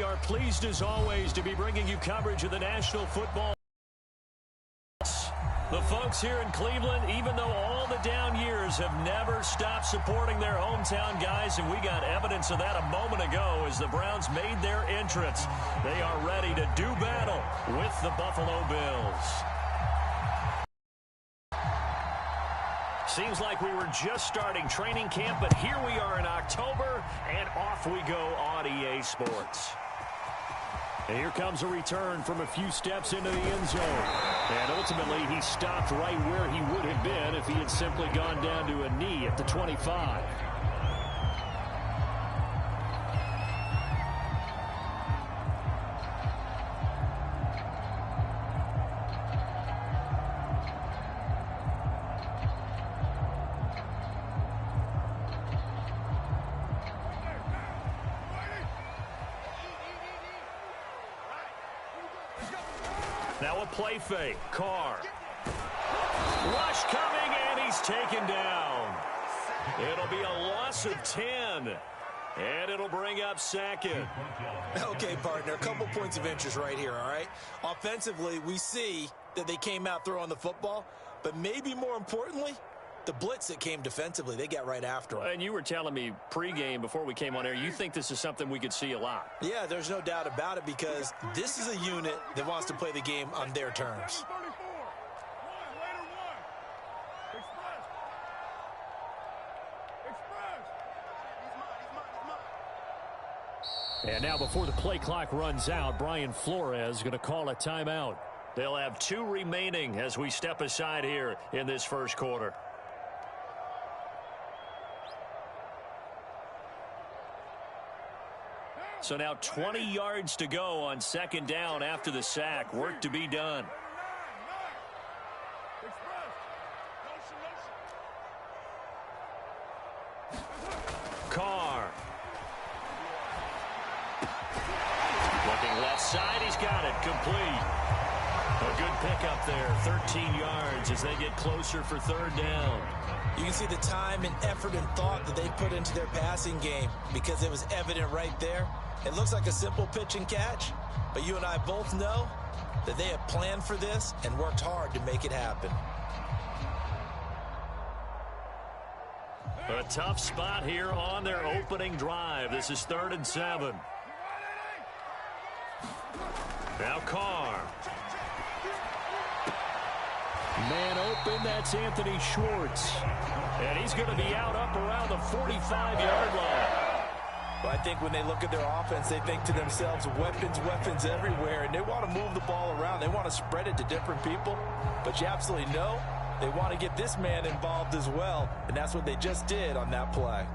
are pleased as always to be bringing you coverage of the National Football. The folks here in Cleveland, even though all the down years, have never stopped supporting their hometown guys, and we got evidence of that a moment ago as the Browns made their entrance. They are ready to do battle with the Buffalo Bills. Seems like we were just starting training camp, but here we are in October, and off we go on EA Sports. And here comes a return from a few steps into the end zone. And ultimately, he stopped right where he would have been if he had simply gone down to a knee at the 25. Now a play fake. Carr. Rush coming, and he's taken down. It'll be a loss of 10. And it'll bring up second. Okay, partner, a couple points of interest right here, all right? Offensively, we see that they came out throwing the football, but maybe more importantly, the blitz that came defensively, they got right after him. And you were telling me pregame before we came on air, you think this is something we could see a lot. Yeah, there's no doubt about it because this is a unit that wants to play the game on their terms. And now before the play clock runs out, Brian Flores is going to call a timeout. They'll have 2 remaining as we step aside here in this first quarter. So now 20 yards to go on second down after the sack. Work to be done. Carr. Looking left side. He's got it. Complete. A good pickup there. 13 yards as they get closer for third down. You can see the time and effort and thought that they put into their passing game because it was evident right there. It looks like a simple pitch and catch, but you and I both know that they have planned for this and worked hard to make it happen. A tough spot here on their opening drive. This is 3rd and 7. Now Carr. Man open, that's Anthony Schwartz. And he's going to be out up around the 45-yard line. Well, I think when they look at their offense, they think to themselves, weapons everywhere, and they want to move the ball around. They want to spread it to different people, but you absolutely know they want to get this man involved as well, and that's what they just did on that play.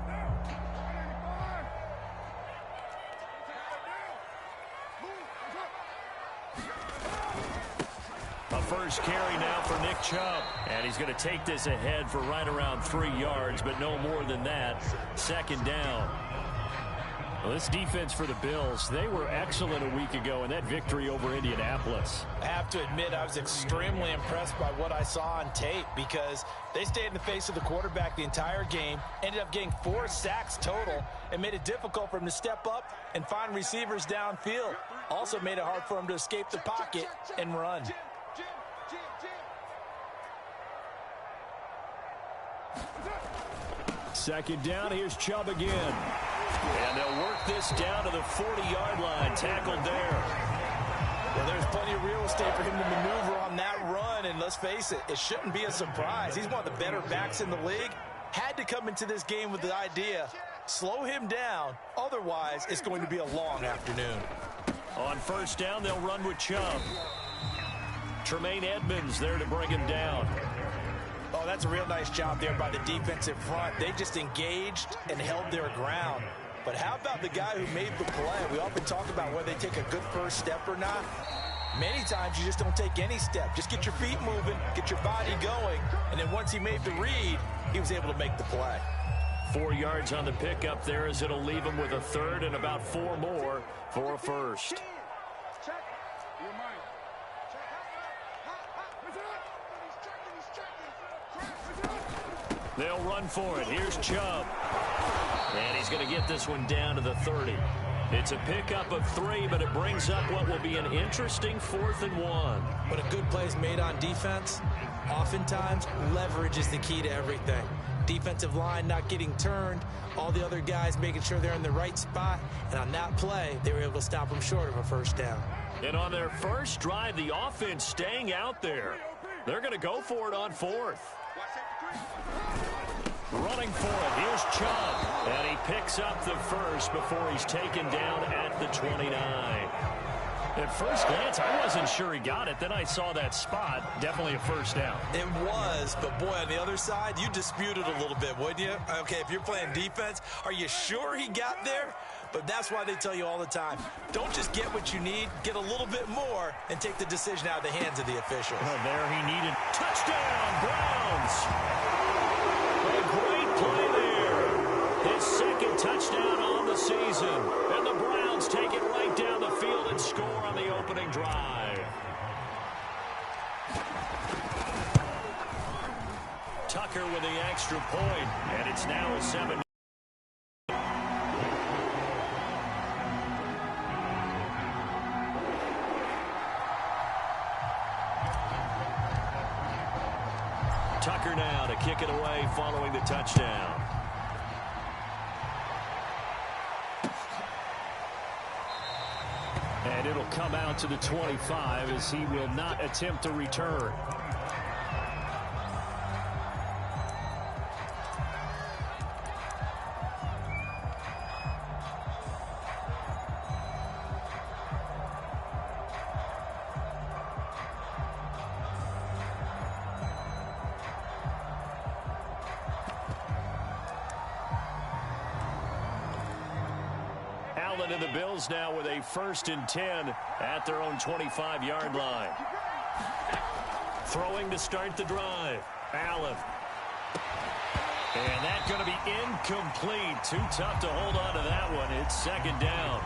A first carry now for Nick Chubb, and he's going to take this ahead for right around 3 yards, but no more than that. Second down. Well, this defense for the Bills, they were excellent a week ago in that victory over Indianapolis. I have to admit, I was extremely impressed by what I saw on tape because they stayed in the face of the quarterback the entire game, ended up getting 4 sacks total, and made it difficult for him to step up and find receivers downfield. Also made it hard for him to escape the pocket and run. Second down, here's Chubb again. And they'll work this down to the 40-yard line. Tackled there. Well, there's plenty of real estate for him to maneuver on that run. And let's face it, it shouldn't be a surprise. He's one of the better backs in the league. Had to come into this game with the idea, slow him down. Otherwise, it's going to be a long afternoon. On first down, they'll run with Chubb. Tremaine Edmonds there to bring him down. Oh, that's a real nice job there by the defensive front. They just engaged and held their ground. But how about the guy who made the play? We often talk about whether they take a good first step or not. Many times you just don't take any step. Just get your feet moving, get your body going, and then once he made the read, he was able to make the play. 4 yards on the pickup there as it'll leave him with a third and about 4 more for a first. They'll run for it. Here's Chubb. And he's going to get this one down to the 30. It's a pickup of 3, but it brings up what will be an interesting 4th and 1. But a good play is made on defense. Oftentimes, leverage is the key to everything. Defensive line not getting turned, all the other guys making sure they're in the right spot, and on that play, they were able to stop them short of a first down. And on their first drive, the offense staying out there. They're going to go for it on 4th. Running for it, here's Chubb. And he picks up the first before he's taken down at the 29. At first glance, I wasn't sure he got it. Then I saw that spot. Definitely a first down. It was, but boy, on the other side, you dispute it a little bit, wouldn't you? Okay, if you're playing defense, are you sure he got there? But that's why they tell you all the time, don't just get what you need, get a little bit more, and take the decision out of the hands of the officials. Well, there he needed. Touchdown, Browns! A great play there. His second touchdown on the season. And the Browns take it right down the field and score on the opening drive. Tucker with the extra point, and it's now a 7. Tucker now to kick it away following the touchdown. And it'll come out to the 25 as he will not attempt to return. And the Bills now with a 1st and 10 at their own 25-yard line. Throwing to start the drive. Allen. And that's going to be incomplete. Too tough to hold on to that one. It's 2nd down.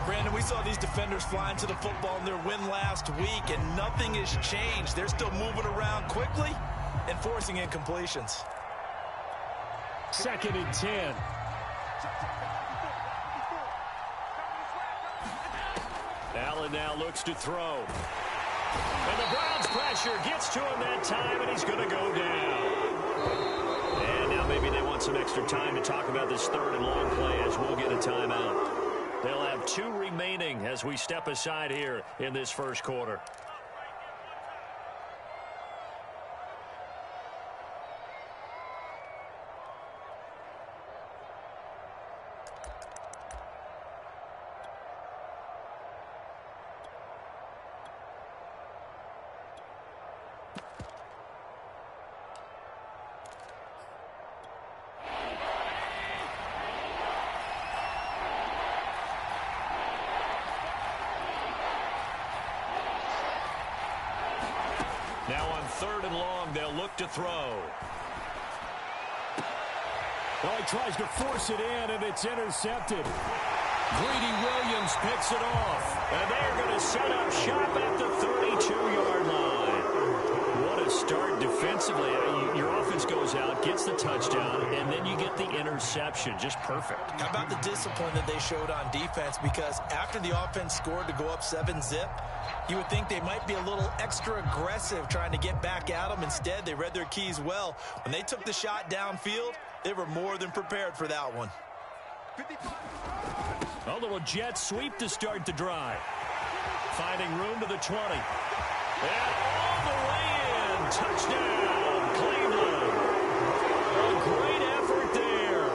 Brandon, we saw these defenders flying to the football in their win last week, and nothing has changed. They're still moving around quickly and forcing incompletions. 2nd and 10. Allen now looks to throw. And the Browns pressure gets to him that time, and he's going to go down. And now maybe they want some extra time to talk about this 3rd and long play as we'll get a timeout. They'll have 2 remaining as we step aside here in this first quarter. Now on 3rd and long, they'll look to throw. Well, he tries to force it in, and it's intercepted. Greedy Williams picks it off. And they're going to set up shop at the 32-yard line. What a start defensively. Your offense goes out, gets the touchdown, and then you get the interception. Just perfect. How about the discipline that they showed on defense? Because after the offense scored to go up 7-zip, you would think they might be a little extra aggressive trying to get back at them. Instead, they read their keys well. When they took the shot downfield, they were more than prepared for that one. A little jet sweep to start the drive. Finding room to the 20. And all the way in. Touchdown, Cleveland. A great effort there.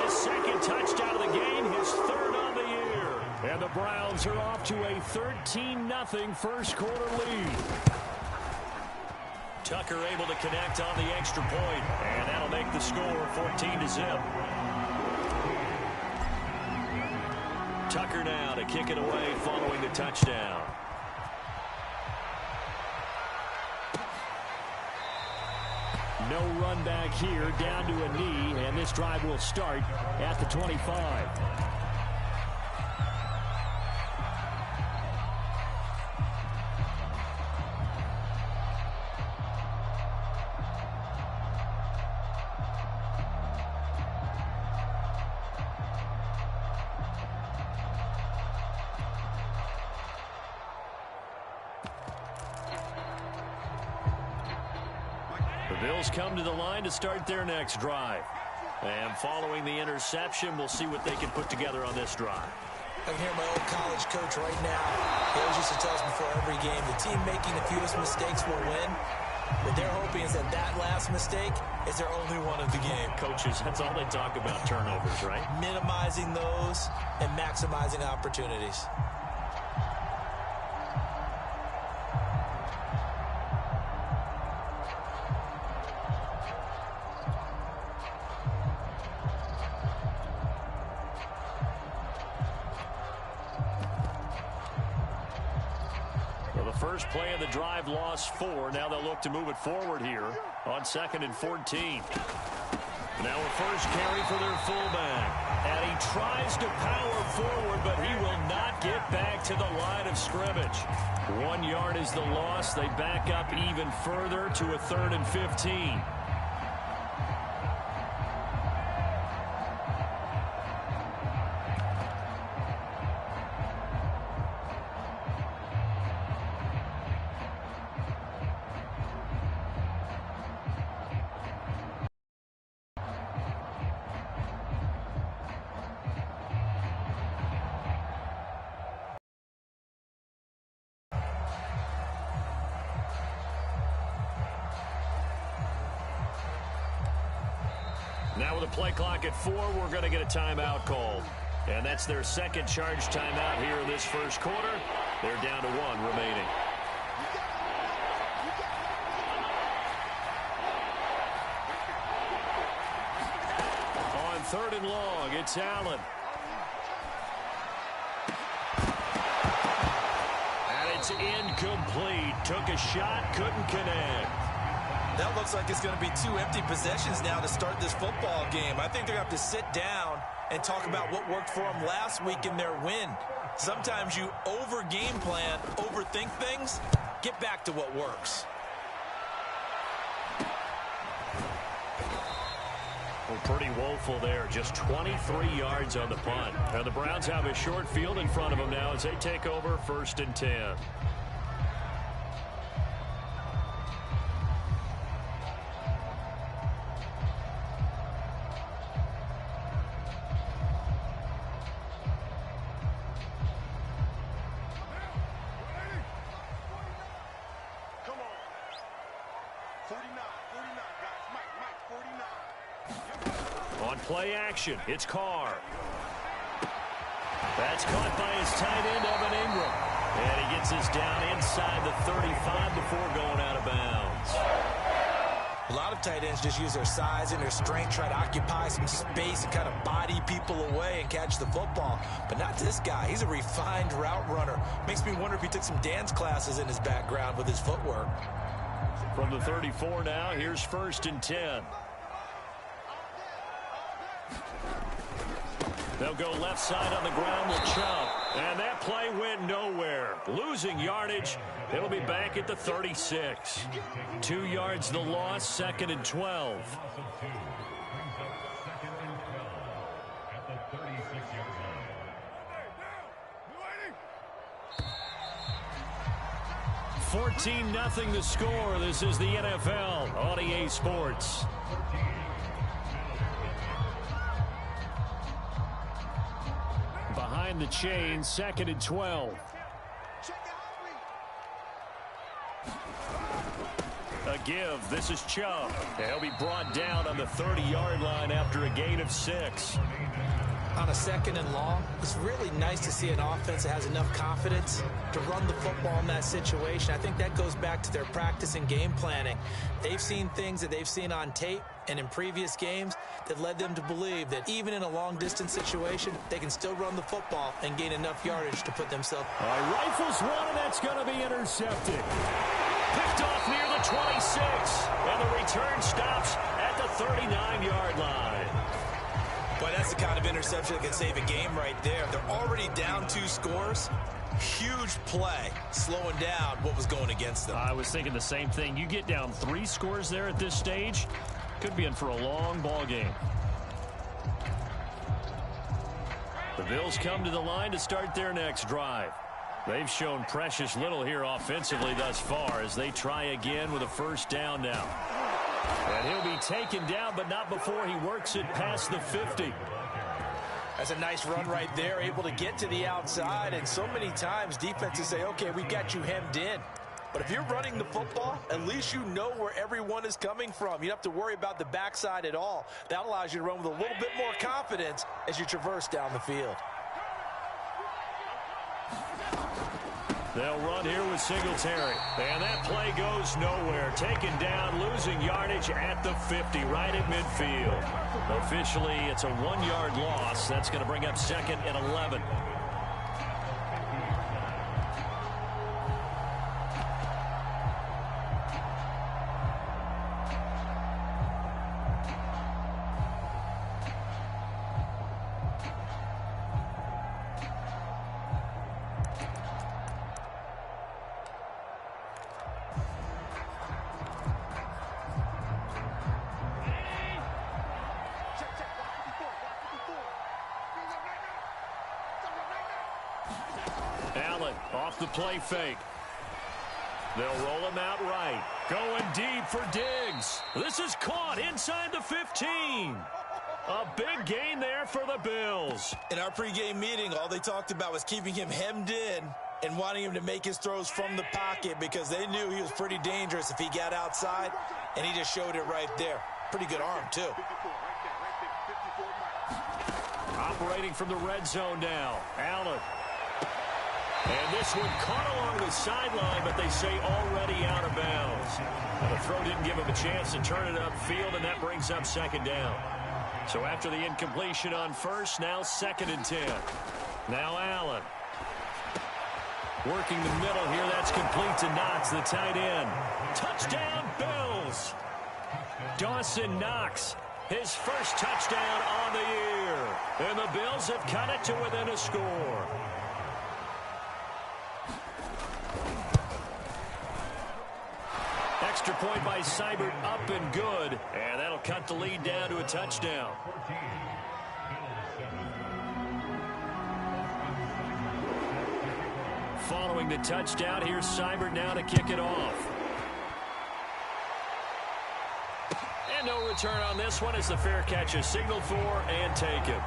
His 2nd touchdown of the game, his 3rd on the year. And the Browns are off to a 13-0 first quarter lead. Tucker able to connect on the extra point, and that'll make the score 14-0. Tucker now to kick it away following the touchdown. No run back here, down to a knee, and this drive will start at the 25. The Bills come to the line to start their next drive. And following the interception, we'll see what they can put together on this drive. I can hear my old college coach right now. He always used to tell us before every game, the team making the fewest mistakes will win. What they're hoping is that that last mistake is their only one of the game. Coaches, that's all they talk about, turnovers, right? Minimizing those and maximizing opportunities. First play of the drive, lost 4. Now they'll look to move it forward here on 2nd and 14. Now a first carry for their fullback. And he tries to power forward, but he will not get back to the line of scrimmage. 1 yard is the loss. They back up even further to a 3rd and 15. Now with a play clock at 4, we're going to get a timeout called. And that's their second charge timeout here in this first quarter. They're down to 1 remaining. On 3rd and long, it's Allen. And it's incomplete. Took a shot, couldn't connect. That looks like it's going to be 2 empty possessions now to start this football game. I think they're going to have to sit down and talk about what worked for them last week in their win. Sometimes you over-game plan, overthink things. Get back to what works. Well, pretty woeful there. Just 23 yards on the punt. Now the Browns have a short field in front of them now as they take over 1st and 10. Play action. It's Carr. That's caught by his tight end, Evan Ingram. And he gets this down inside the 35 before going out of bounds. A lot of tight ends just use their size and their strength, try to occupy some space and kind of body people away and catch the football. But not this guy. He's a refined route runner. Makes me wonder if he took some dance classes in his background with his footwork. From the 34 now, here's 1st and 10. They'll go left side on the ground with Chubb. And that play went nowhere. Losing yardage. It'll be back at the 36. 2 yards the loss, 2nd and 12. $14-0 the score. This is the NFL on EA Sports. Behind the chain, 2nd and 12. A give. This is Chubb. He'll be brought down on the 30-yard line after a gain of 6. On a 2nd and long, it's really nice to see an offense that has enough confidence to run the football in that situation. I think that goes back to their practice and game planning. They've seen things that they've seen on tape and in previous games that led them to believe that even in a long-distance situation, they can still run the football and gain enough yardage to put themselves. All right, rifles one, and that's going to be intercepted. Picked off near the 26, and the return stops at the 39-yard line. Boy, that's the kind of interception that can save a game right there. They're already down 2 scores. Huge play, slowing down what was going against them. I was thinking the same thing. You get down 3 scores there at this stage, could be in for a long ball game. The Bills come to the line to start their next drive. They've shown precious little here offensively thus far as they try again with a first down now. And he'll be taken down, but not before he works it past the 50. That's a nice run right there, able to get to the outside. And so many times defenses say, okay, we got you hemmed in. But if you're running the football, at least you know where everyone is coming from. You don't have to worry about the backside at all. That allows you to run with a little bit more confidence as you traverse down the field. They'll run here with Singletary. And that play goes nowhere. Taken down, losing yardage at the 50, right at midfield. Officially, it's a 1-yard loss. That's going to bring up 2nd and 11. Allen off the play fake. They'll roll him out right. Going deep for Diggs. This is caught inside the 15. A big gain there for the Bills. In our pregame meeting, all they talked about was keeping him hemmed in and wanting him to make his throws from the pocket because they knew he was pretty dangerous if he got outside, and he just showed it right there. Pretty good arm, too. Operating from the red zone now. Allen. And this one caught along the sideline, but they say already out of bounds. And the throw didn't give him a chance to turn it upfield, and that brings up 2nd down. So after the incompletion on first, now 2nd and 10. Now Allen. Working the middle here, that's complete to Knox, the tight end. Touchdown, Bills! Dawson Knox, his first touchdown on the year. And the Bills have cut it to within a score. Extra point by Seibert, up and good. And that'll cut the lead down to a touchdown. Following the touchdown, here's Seibert now to kick it off. And no return on this one as the fair catch is signaled for and taken.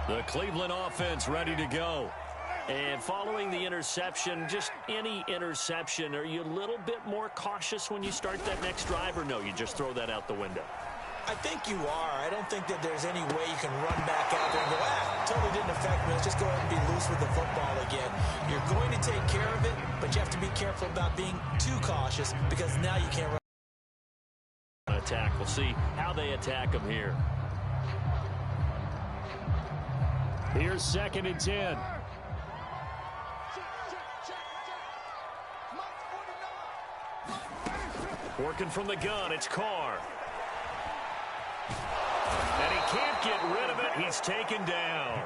The Cleveland offense ready to go. And following the interception, just any interception, are you a little bit more cautious when you start that next drive, or no, you just throw that out the window? I think you are. I don't think that there's any way you can run back out there and go, totally didn't affect me. Let's just go ahead and be loose with the football again. You're going to take care of it, but you have to be careful about being too cautious because now you can't run. Attack. We'll see how they attack them here. Here's 2nd and 10. Working from the gun, it's Carr. And he can't get rid of it. He's taken down.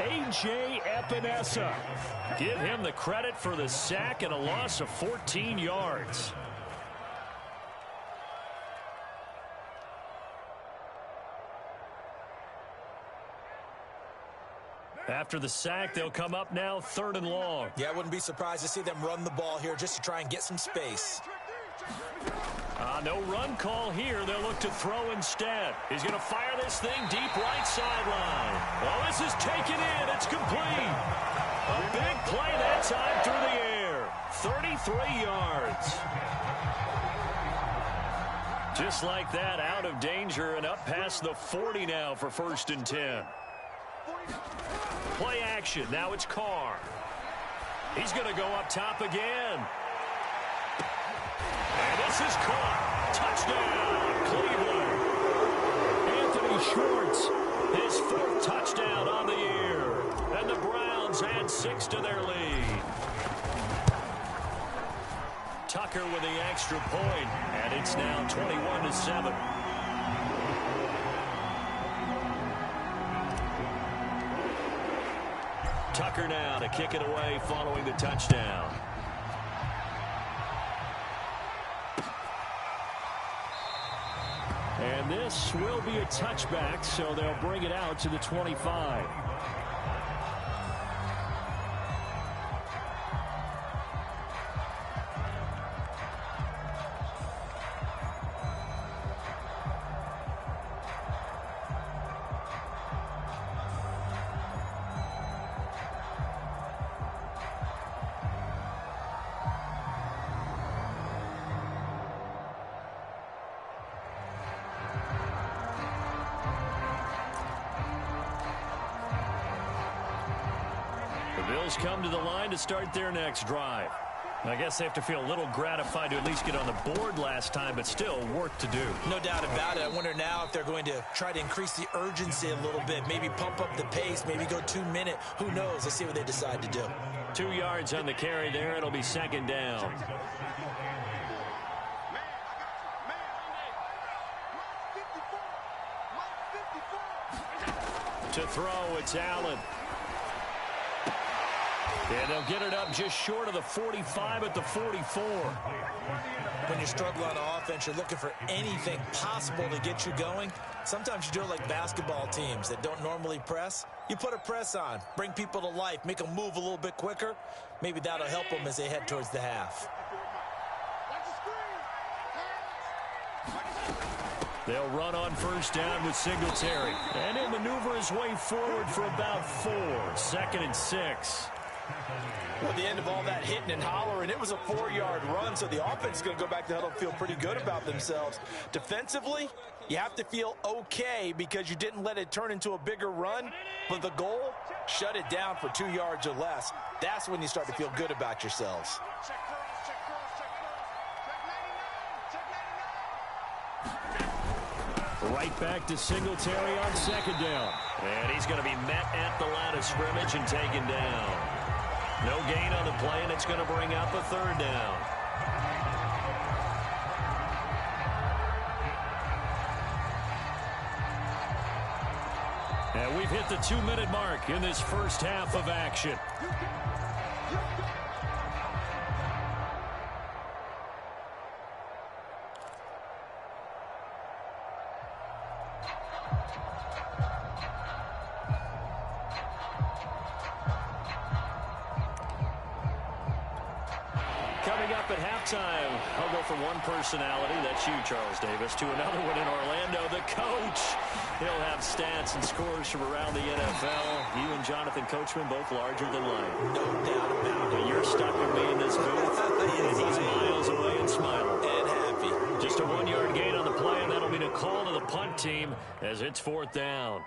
A.J. Epinesa. Give him the credit for the sack and a loss of 14 yards. After the sack, they'll come up now 3rd and long. Yeah, I wouldn't be surprised to see them run the ball here just to try and get some space. No run call here. They'll look to throw instead. He's going to fire this thing deep right sideline. Oh, this is taken in. It's complete. A big play that time through the air. 33 yards. Just like that, out of danger and up past the 40 now for 1st and 10. Play action. Now it's Carr. He's going to go up top again. And this is caught. Touchdown, Cleveland. Anthony Schwartz, his 4th touchdown on the year. And the Browns add 6 to their lead. Tucker with the extra point, and it's now 21-7. Tucker now to kick it away following the touchdown. And this will be a touchback, so they'll bring it out to the 25. Steelers come to the line to start their next drive. I guess they have to feel a little gratified to at least get on the board last time, but still work to do. No doubt about it. I wonder now if they're going to try to increase the urgency a little bit, maybe pump up the pace, maybe go 2 minute. Who knows? Let's see what they decide to do. 2 yards on the carry there. It'll be second down. To throw, it's Allen. And they'll get it up just short of the 45 at the 44. When you're struggling on offense, you're looking for anything possible to get you going. Sometimes you do it like basketball teams that don't normally press. You put a press on, bring people to life, make them move a little bit quicker. Maybe that'll help them as they head towards the half. They'll run on first down with Singletary. And he'll maneuver his way forward for about 4. 2nd and 6. Well, at the end of all that hitting and hollering, it was a 4-yard run, so the offense is going to go back to the huddle and feel pretty good about themselves. Defensively, you have to feel okay because you didn't let it turn into a bigger run. But the goal, shut it down for 2 yards or less. That's when you start to feel good about yourselves. Right back to Singletary on second down. And he's going to be met at the line of scrimmage and taken down. No gain on the play, and it's going to bring up a 3rd down. And we've hit the 2-minute mark in this first half of action. Coming up at halftime, I'll go from one personality, that's you, Charles Davis, to another one in Orlando, the coach. He'll have stats and scores from around the NFL. You and Jonathan Coachman, both larger than life. No doubt about it. You're stuck with me in this booth, and he's miles away and smiling. And happy. Just a 1-yard gain on the play, and that'll be the call to the punt team as it's 4th down.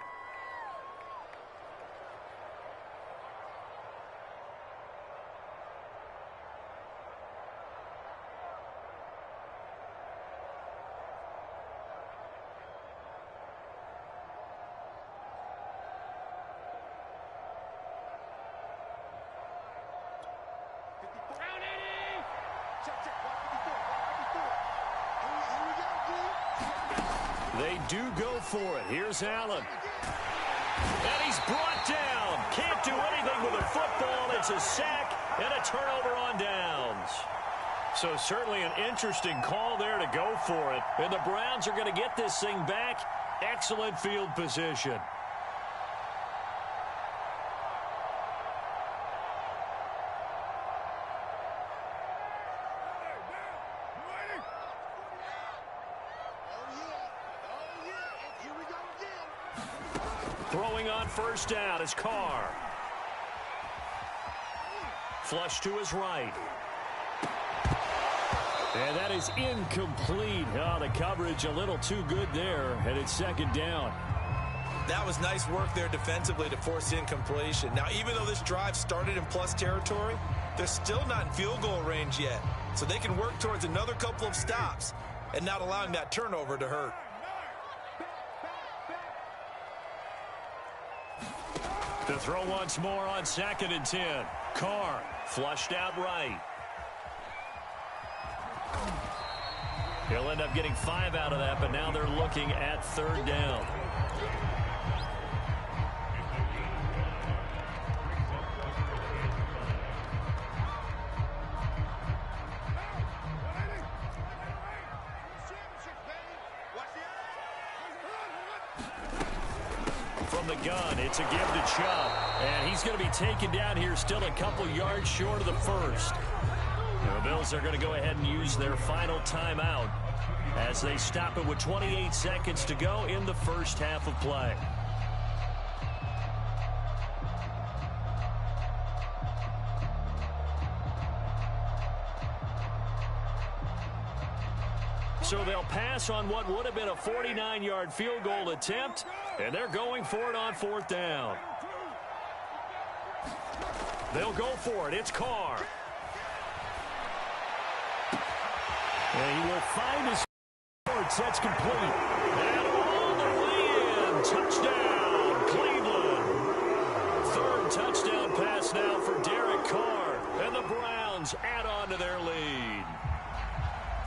They do go for it. Here's Allen. And he's brought down. Can't do anything with a football. It's a sack and a turnover on downs. So certainly an interesting call there to go for it. And the Browns are going to get this thing back. Excellent field position. Throwing on first down is Carr. Flush to his right. And that is incomplete. Oh, the coverage a little too good there, and it's 2nd down. That was nice work there defensively to force incompletion. Now, even though this drive started in plus territory, they're still not in field goal range yet. So they can work towards another couple of stops and not allowing that turnover to hurt. To throw once more on 2nd and 10. Carr flushed out right. He'll end up getting 5 out of that, but now they're looking at 3rd down. From the gun, it's a give to Chubb. And he's going to be taken down here still a couple yards short of the first. The Bills are going to go ahead and use their final timeout as they stop it with 28 seconds to go in the first half of play. So they'll pass on what would have been a 49-yard field goal attempt, and they're going for it on 4th down. They'll go for it. It's Carr. And he will find his forward. That's complete. And all the way in. Touchdown, Cleveland. Third touchdown pass now for Derek Carr. And the Browns add on to their lead.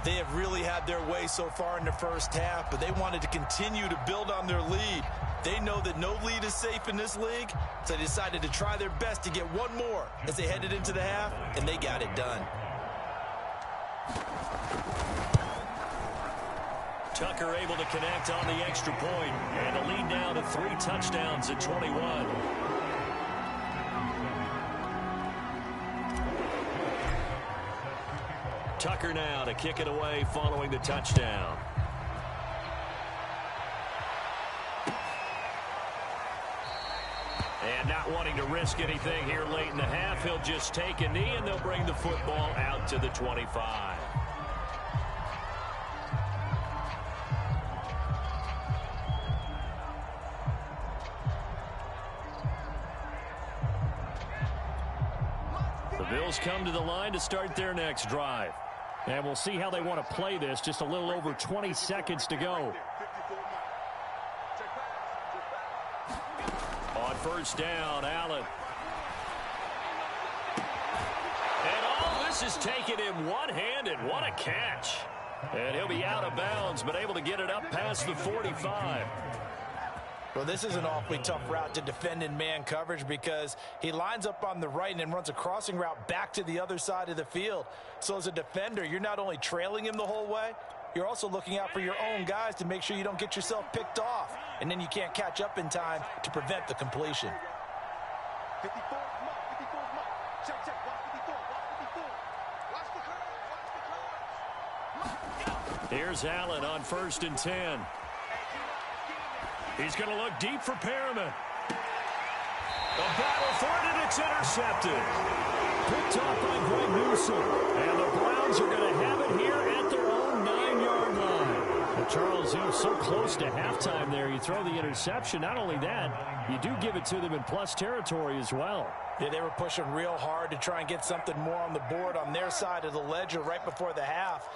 They have really had their way so far in the first half, but they wanted to continue to build on their lead. They know that no lead is safe in this league, so they decided to try their best to get one more as they headed into the half, and they got it done. Tucker able to connect on the extra point, and the lead now to 3 touchdowns at 21. Tucker now to kick it away following the touchdown. And not wanting to risk anything here late in the half, he'll just take a knee and they'll bring the football out to the 25. The Bills come to the line to start their next drive. And we'll see how they want to play this. Just a little over 20 seconds to go. On first down, Allen. And all this is taken in one-handed. What a catch. And he'll be out of bounds, but able to get it up past the 45. Well, this is an awfully tough route to defend in man coverage because he lines up on the right and then runs a crossing route back to the other side of the field. So as a defender, you're not only trailing him the whole way, you're also looking out for your own guys to make sure you don't get yourself picked off. And then you can't catch up in time to prevent the completion. Here's Allen on 1st and 10. He's going to look deep for Perriman. A battle for it, and it's intercepted. Picked off by Greg Newsom. And the Browns are going to have it here at their own 9-yard line. Well, Charles, you're so close to halftime there. You throw the interception. Not only that, you do give it to them in plus territory as well. Yeah, they were pushing real hard to try and get something more on the board on their side of the ledger right before the half.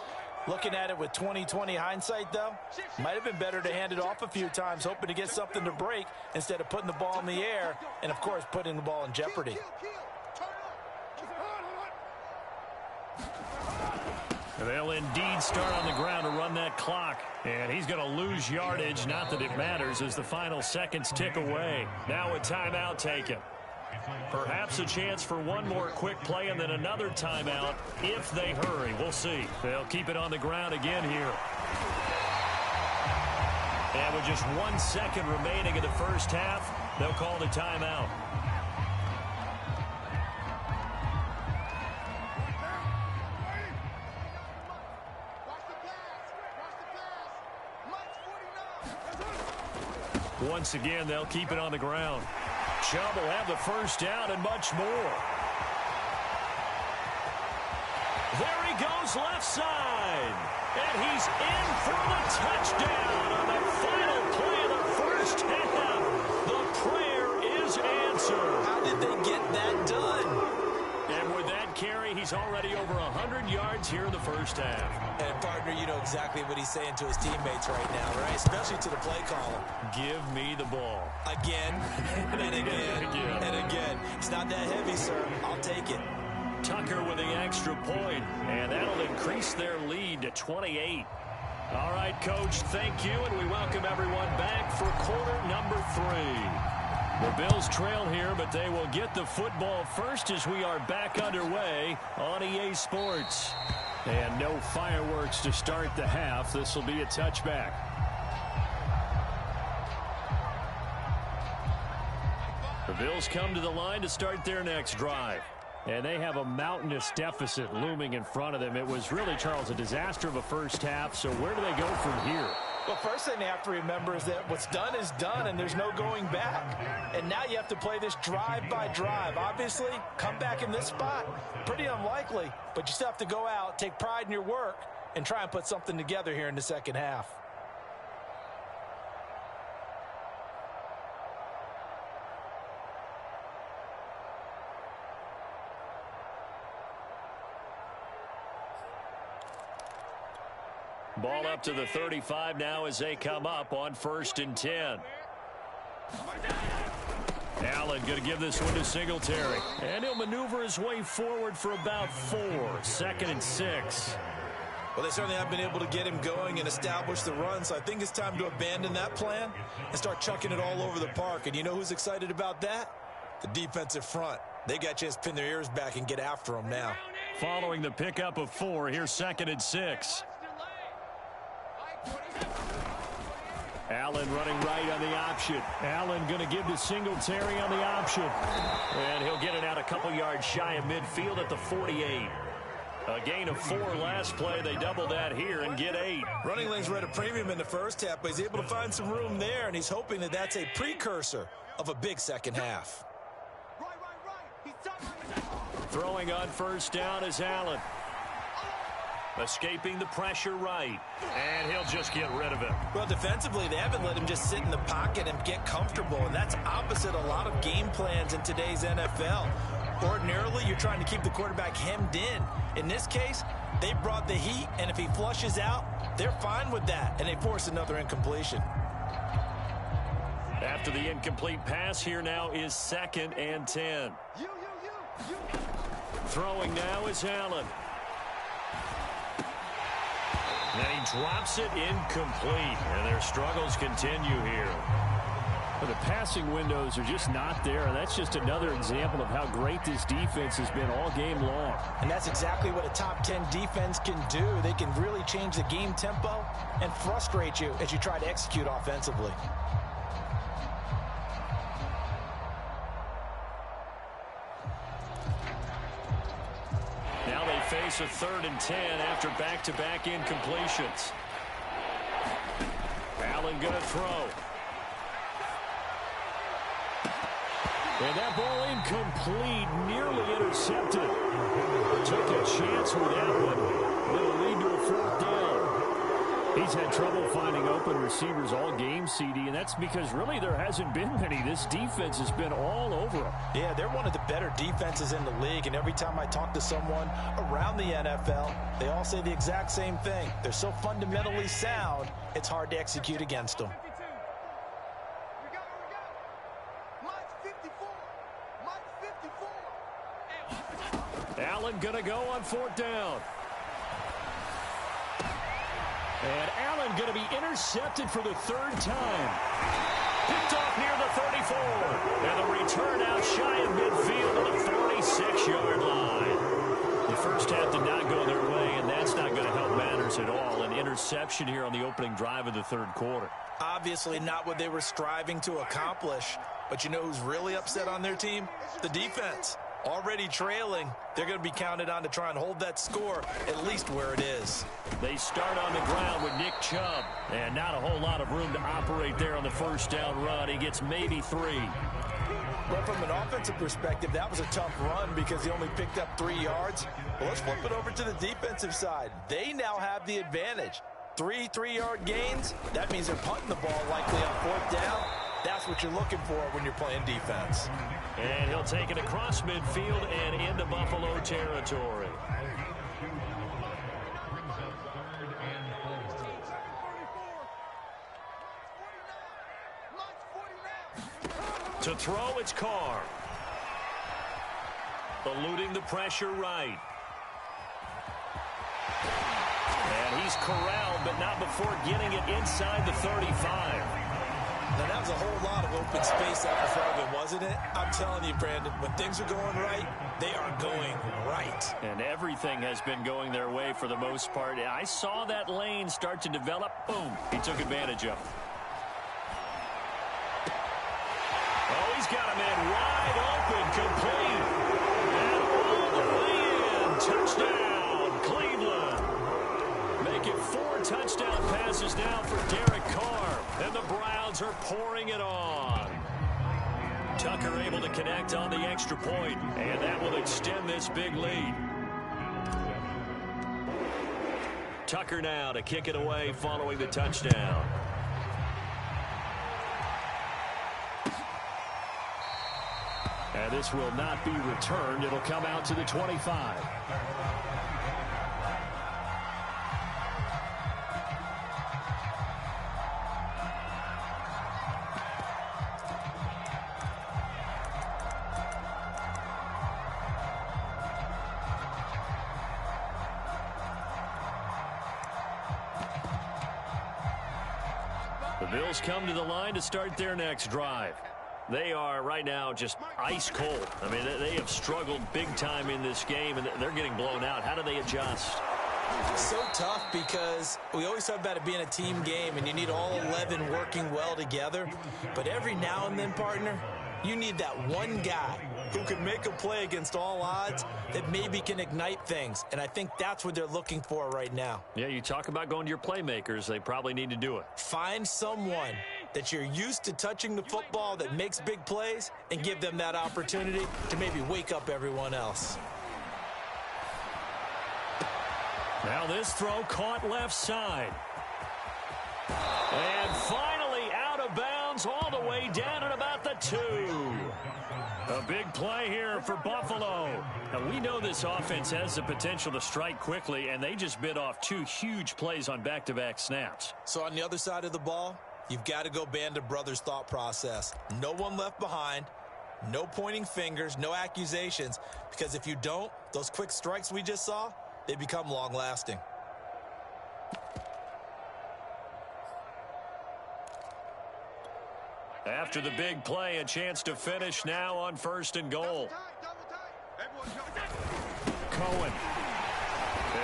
Looking at it with 20/20 hindsight, though, might have been better to hand it off a few times, hoping to get something to break instead of putting the ball in the air and, of course, putting the ball in jeopardy. They'll indeed start on the ground to run that clock. And he's going to lose yardage. Not that it matters as the final seconds tick away. Now a timeout taken. Perhaps a chance for one more quick play and then another timeout if they hurry. We'll see. They'll keep it on the ground again here. And with just 1 second remaining in the first half, they'll call the timeout. Once again, they'll keep it on the ground. Chubb will have the first down and much more. There he goes left side. And he's in for the touchdown on the final play of the first half. The prayer is answered. How did they get that done? And with that carry, he's already over 100 yards here in the first half. And, partner, you know exactly what he's saying to his teammates right now, right? Especially to the play caller. Give me the ball. Again, and again, and again. It's not that heavy, sir. I'll take it. Tucker with the extra point, and that'll increase their lead to 28. All right, Coach, thank you, and we welcome everyone back for quarter number 3. The Bills trail here, but they will get the football first as we are back underway on EA Sports. And no fireworks to start the half. This will be a touchback. The Bills come to the line to start their next drive. And they have a mountainous deficit looming in front of them. It was really, Charles, a disaster of a first half. So where do they go from here? Well, first thing they have to remember is that what's done is done, and there's no going back. And now you have to play this drive by drive. Obviously, come back in this spot, pretty unlikely. But you still have to go out, take pride in your work, and try and put something together here in the second half. Ball up to the 35 now as they come up on 1st and 10. Allen going to give this one to Singletary. And he'll maneuver his way forward for about 4. 2nd and 6. Well, they certainly have been able to get him going and establish the run, so I think it's time to abandon that plan and start chucking it all over the park. And you know who's excited about that? The defensive front. They got a chance to pin their ears back and get after him now. Following the pickup of 4, here's 2nd and 6. Allen running right on the option. Allen going to give to Singletary on the option. And he'll get it out a couple yards shy of midfield at the 48. A gain of 4 last play. They double that here and get 8. Running lanes were at a premium in the first half, but he's able to find some room there, and he's hoping that that's a precursor of a big second half. Throwing on 1st down is Allen. Escaping the pressure right. And he'll just get rid of it. Well, defensively, they haven't let him just sit in the pocket and get comfortable, and that's opposite a lot of game plans in today's NFL. Ordinarily, you're trying to keep the quarterback hemmed in. In this case, they brought the heat, and if he flushes out, they're fine with that, and they force another incompletion. After the incomplete pass, here now is 2nd and 10. Throwing now is Allen. And he drops it incomplete, and their struggles continue here. Well, the passing windows are just not there, and that's just another example of how great this defense has been all game long. And that's exactly what a top 10 defense can do. They can really change the game tempo and frustrate you as you try to execute offensively. Now they face a 3rd and 10 after back-to-back incompletions. Allen going to throw. And that ball incomplete, nearly intercepted. Took a chance with that one. It'll lead to a 4th down. He's had trouble finding open receivers all game, CD, and that's because really there hasn't been many. This defense has been all over them. Yeah, they're one of the better defenses in the league, and every time I talk to someone around the NFL, they all say the exact same thing. They're so fundamentally sound, it's hard to execute against them. Allen going to go on 4th down. And Allen going to be intercepted for the 3rd time. Picked off near the 34. And the return out shy of midfield to the 46-yard line. The first half did not go their way, and that's not going to help matters at all. An interception here on the opening drive of the 3rd quarter. Obviously not what they were striving to accomplish. But you know who's really upset on their team? The defense. Already trailing, they're going to be counted on to try and hold that score at least where it is. They start on the ground with Nick Chubb, and not a whole lot of room to operate there on the 1st down run. He gets maybe 3. But from an offensive perspective, that was a tough run because he only picked up 3 yards. Well, let's flip it over to the defensive side. They now have the advantage. 3 3-yard gains, that means they're punting the ball likely on 4th down. That's what you're looking for when you're playing defense. And he'll take it across midfield and into Buffalo territory. To throw, it's Carr. Eluding the pressure right. And he's corralled, but not before getting it inside the 35. Now, that was a whole lot of open space out in front of him, wasn't it? I'm telling you, Brandon, when things are going right, they are going right. And everything has been going their way for the most part. I saw that lane start to develop. Boom. He took advantage of it. Oh, he's got a man wide open, complete. And all the way in. Touchdown, Cleveland. Make it 4 touchdown passes now for Derek Carr. And the Browns are pouring it on. Tucker able to connect on the extra point, and that will extend this big lead. Tucker now to kick it away following the touchdown. And this will not be returned. It'll come out to the 25. The Bills come to the line to start their next drive. They are right now just ice cold. I mean, they have struggled big time in this game, and they're getting blown out. How do they adjust? So tough because we always talk about it being a team game, and you need all 11 working well together. But every now and then, partner, you need that one guy who can make a play against all odds that maybe can ignite things. And I think that's what they're looking for right now. Yeah, you talk about going to your playmakers. They probably need to do it. Find someone that you're used to touching the football that makes big plays and give them that opportunity to maybe wake up everyone else. Now this throw caught left side. And finally out of bounds all the way down at about the 2. A big play here for Buffalo. Now, we know this offense has the potential to strike quickly, and they just bit off 2 huge plays on back-to-back snaps. So on the other side of the ball, you've got to go Band of Brothers thought process. No one left behind, no pointing fingers, no accusations, because if you don't, those quick strikes we just saw, they become long-lasting. After the big play, a chance to finish now on 1st and goal. Cohen.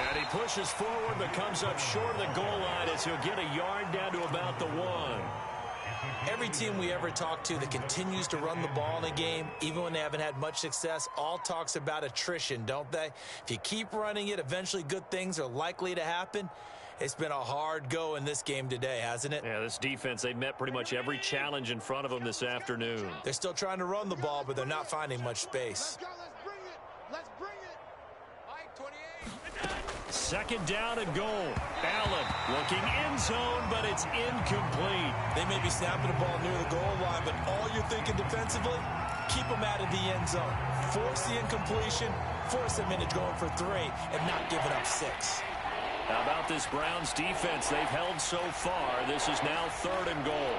And he pushes forward but comes up short of the goal line as he'll get a yard down to about the 1. Every team we ever talk to that continues to run the ball in a game, even when they haven't had much success, all talks about attrition, don't they? If you keep running it, eventually good things are likely to happen. It's been a hard go in this game today, hasn't it? Yeah, this defense, they've met pretty much every challenge in front of them this afternoon. They're still trying to run the ball, but they're not finding much space. Let's bring it. Mike, 28. 2nd down and goal. Allen looking end zone, but it's incomplete. They may be snapping the ball near the goal line, but all you're thinking defensively, keep them out of the end zone. Force the incompletion, force them into going for 3, and not giving up 6. How about this Browns defense? They've held so far. This is now 3rd and goal.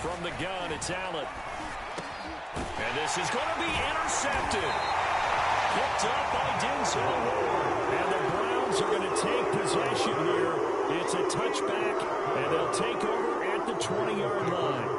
From the gun, it's Allen. And this is going to be intercepted. Picked up by Denzel Ward. And the Browns are going to take possession here. It's a touchback, and they'll take over at the 20-yard line.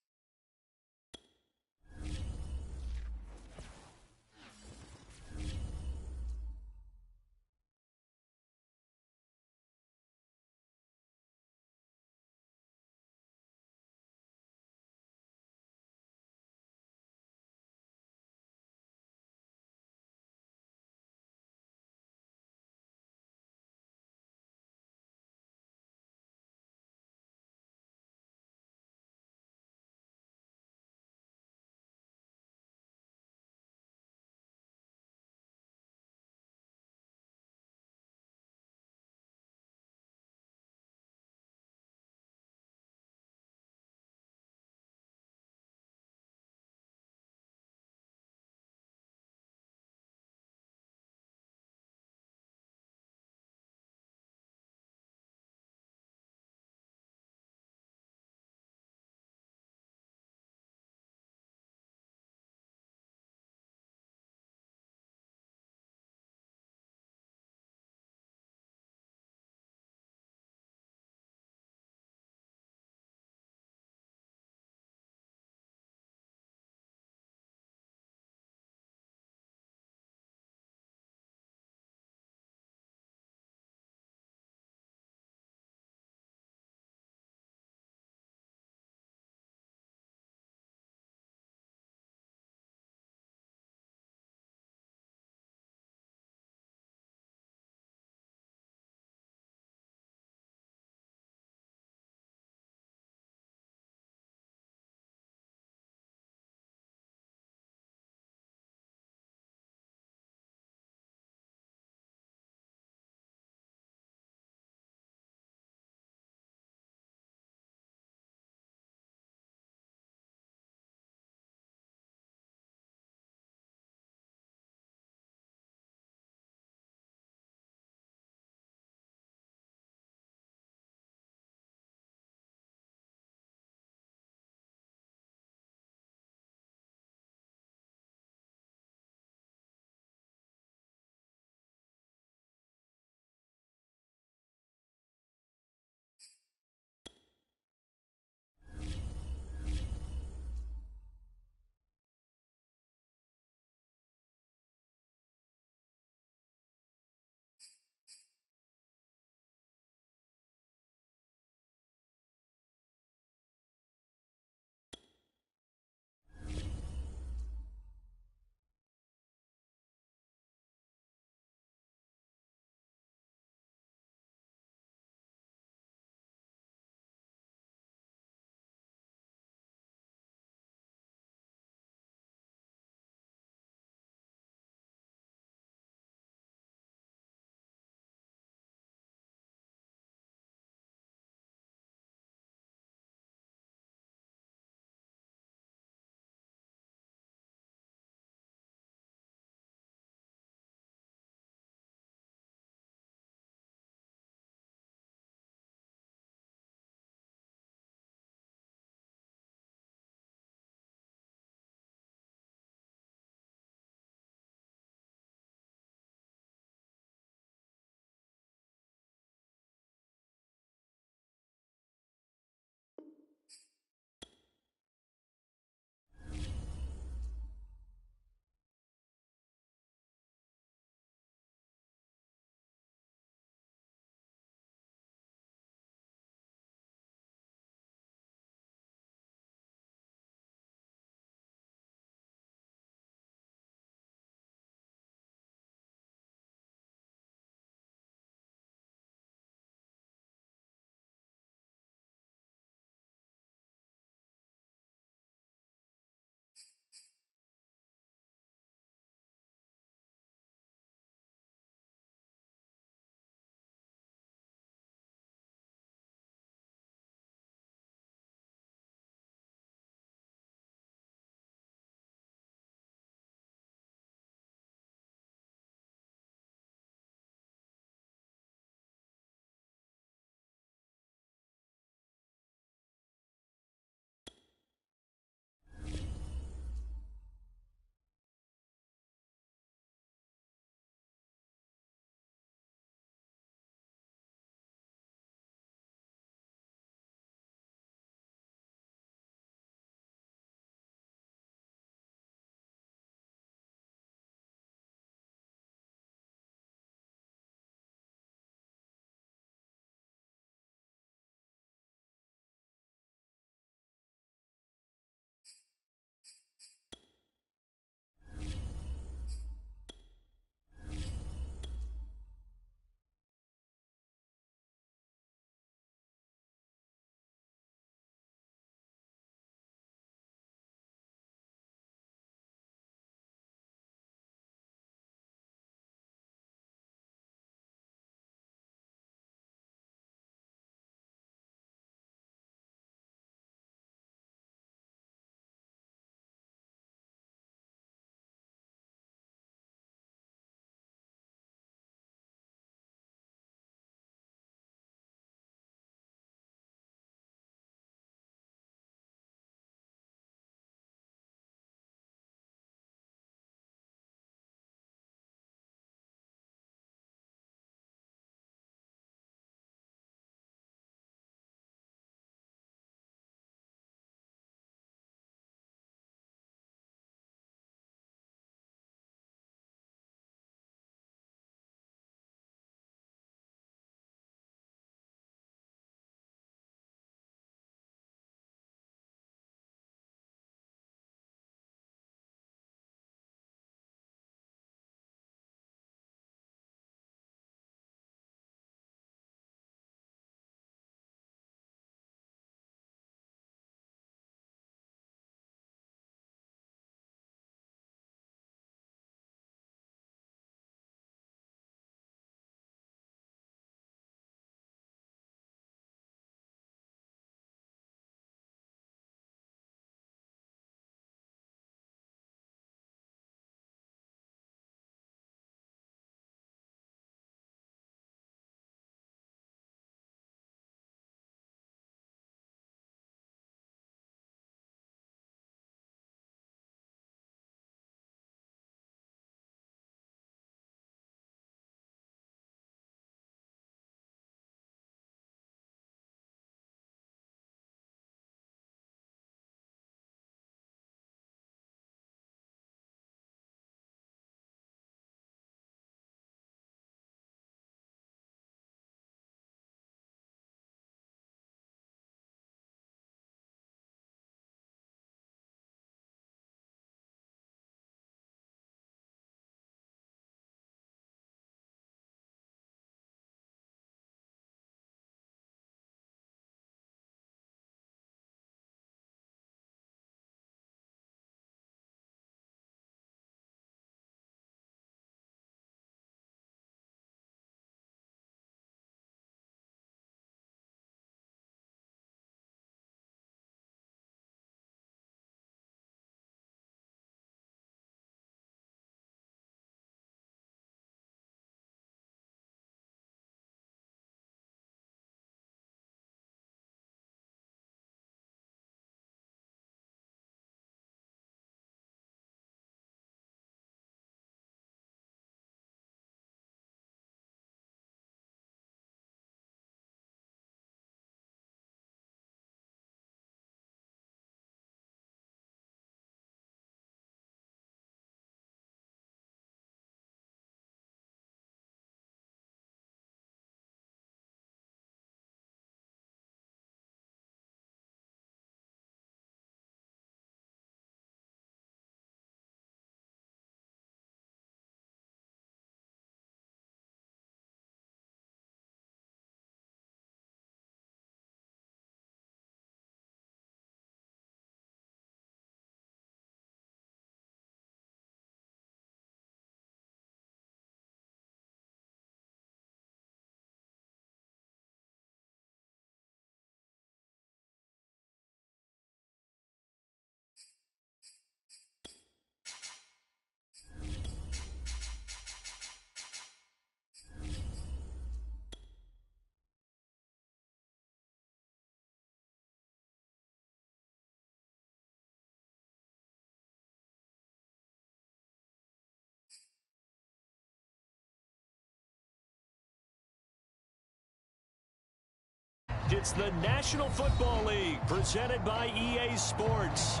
It's the National Football League presented by EA Sports.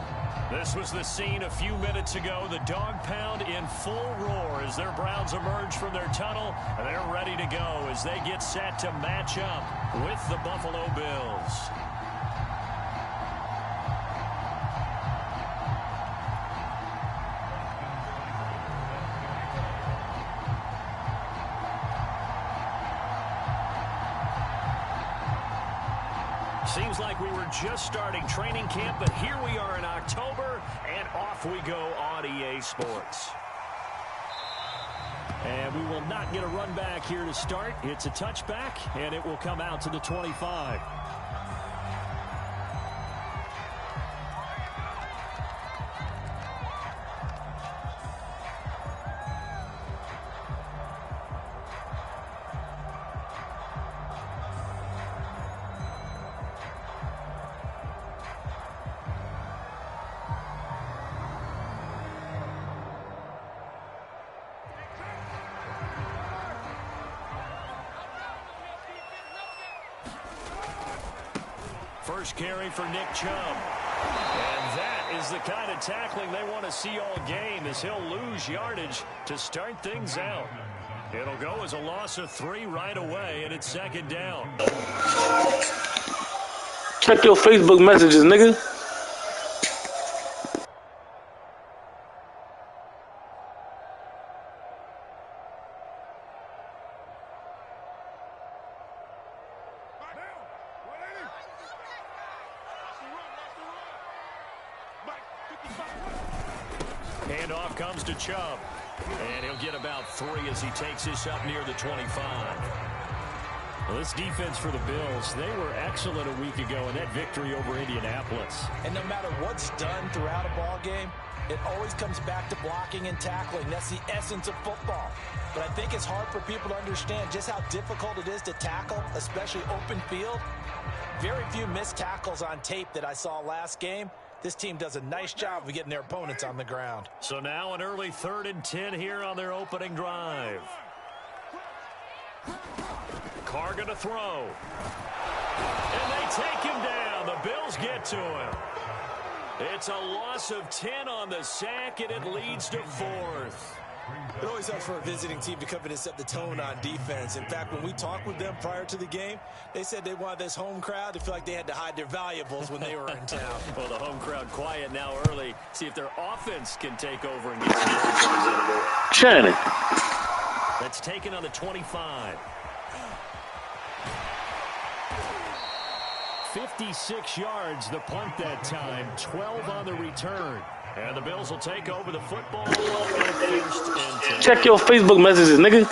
This was the scene a few minutes ago. The dog pound in full roar as their Browns emerge from their tunnel. And they're ready to go as they get set to match up with the Buffalo Bills. Seems like we were just starting training camp, but here we are in October, and off we go on EA Sports. And we will not get a run back here to start. It's a touchback, and it will come out to the 25. First carry for Nick Chubb. And that is the kind of tackling they want to see all game as he'll lose yardage to start things out. It'll go as a loss of 3 right away, and it's second down. Check your Facebook messages, nigga. Handoff comes to Chubb. And he'll get about 3 as he takes this up near the 25. Well, this defense for the Bills, they were excellent a week ago in that victory over Indianapolis. And no matter what's done throughout a ball game, it always comes back to blocking and tackling. That's the essence of football. But I think it's hard for people to understand just how difficult it is to tackle, especially open field. Very few missed tackles on tape that I saw last game. This team does a nice job of getting their opponents on the ground. So now an early 3rd and 10 here on their opening drive. Carr going to throw. And they take him down. The Bills get to him. It's a loss of 10 on the sack, and it leads to 4th. It always helps for a visiting team to come in and set the tone on defense. In fact, when we talked with them prior to the game, they said they wanted this home crowd to feel like they had to hide their valuables when they were in town. Well, the home crowd quiet now early. See if their offense can take over and get some representative. Shannon. That's taken on the 25. 56 yards the punt that time, 12 on the return. And the Bills will take over the football. Check your Facebook messages, nigga.